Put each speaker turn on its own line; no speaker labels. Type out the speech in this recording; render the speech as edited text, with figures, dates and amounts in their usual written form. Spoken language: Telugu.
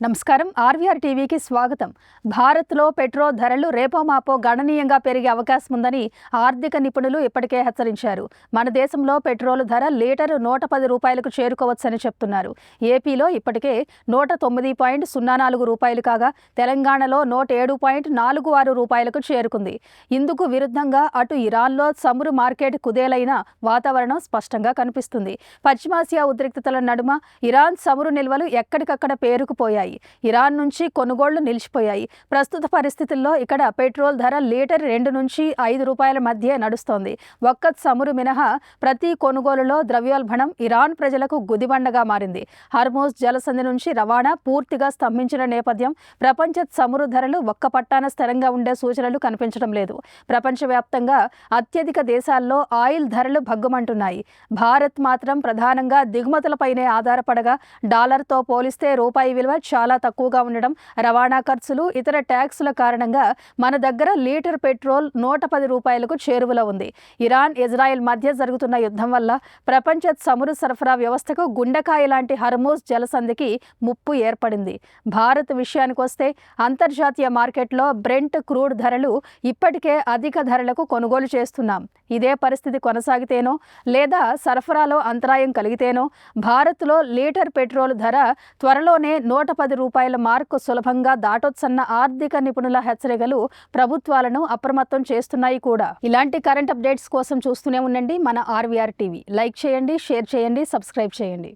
నమస్కారం. ఆర్వీఆర్ టీవీకి స్వాగతం. భారత్లో పెట్రోల్ ధరలు రేపోమాపో గణనీయంగా పెరిగే అవకాశం ఉందని ఆర్థిక నిపుణులు ఇప్పటికే హెచ్చరించారు. మన దేశంలో పెట్రోల్ ధర లీటరు 110 రూపాయలకు చేరుకోవచ్చని చెప్తున్నారు. ఏపీలో ఇప్పటికే 109.04 రూపాయలు కాగా తెలంగాణలో 107.46 రూపాయలకు చేరుకుంది. ఇందుకు విరుద్ధంగా అటు ఇరాన్లో చమురు మార్కెట్ కుదేలైన వాతావరణం స్పష్టంగా కనిపిస్తుంది. పశ్చిమాసియా ఉద్రిక్తతల నడుమ ఇరాన్ చమురు నిల్వలు ఎక్కడికక్కడ పేరుకుపోయాయి. ఇరాన్ నుంచి కొనుగోళ్లు నిలిచిపోయాయి. ప్రస్తుత పరిస్థితుల్లో ఇక్కడ పెట్రోల్ ధర లీటర్ 2 నుంచి 5 రూపాయల మధ్య నడుస్తోంది. ఒక్క చమురు మినహా ప్రతి కొనుగోలులో ద్రవ్యోల్బణం ఇరాన్ ప్రజలకు గుదిబండగా మారింది. హర్మోజ్ జలసంధి నుంచి రవాణా పూర్తిగా స్తంభించిన నేపథ్యం ప్రపంచ చమురు ధరలు ఒక్క పట్టాన స్థిరంగా ఉండే సూచనలు కనిపించడం లేదు. ప్రపంచవ్యాప్తంగా అత్యధిక దేశాల్లో ఆయిల్ ధరలు భగ్గుమంటున్నాయి. భారత్ మాత్రం ప్రధానంగా దిగుమతులపైనే ఆధారపడగా డాలర్తో పోలిస్తే రూపాయి విలువ చాలా తక్కువగా ఉండడం, రవాణా ఖర్చులు, ఇతర ట్యాక్సుల కారణంగా మన దగ్గర లీటర్ పెట్రోల్ 110 రూపాయలకు చేరువలో ఉంది. ఇరాన్, ఇజ్రాయెల్ మధ్య జరుగుతున్న యుద్ధం వల్ల ప్రపంచ చమురు సరఫరా వ్యవస్థకు గుండెకాయ లాంటి హర్మోజ్ జలసంధికి ముప్పు ఏర్పడింది. భారత్ విషయానికొస్తే అంతర్జాతీయ మార్కెట్లో బ్రెంట్ క్రూడ్ ధరలు ఇప్పటికే అధిక ధరలకు కొనుగోలు చేస్తున్నాం. ఇదే పరిస్థితి కొనసాగితేనో లేదా సరఫరాలో అంతరాయం కలిగితేనో భారత్లో లీటర్ పెట్రోల్ ధర త్వరలోనే 110 రూపాయల మార్కు సులభంగా దాటొచ్చన్న ఆర్థిక నిపుణుల హెచ్చరికలు ప్రభుత్వాలను అప్రమత్తం చేస్తున్నాయి కూడా. ఇలాంటి కరెంట్ అప్డేట్స్ కోసం చూస్తూనే ఉండండి మన ఆర్వీఆర్ టీవీ. లైక్ చేయండి, షేర్ చేయండి, సబ్స్క్రైబ్ చేయండి.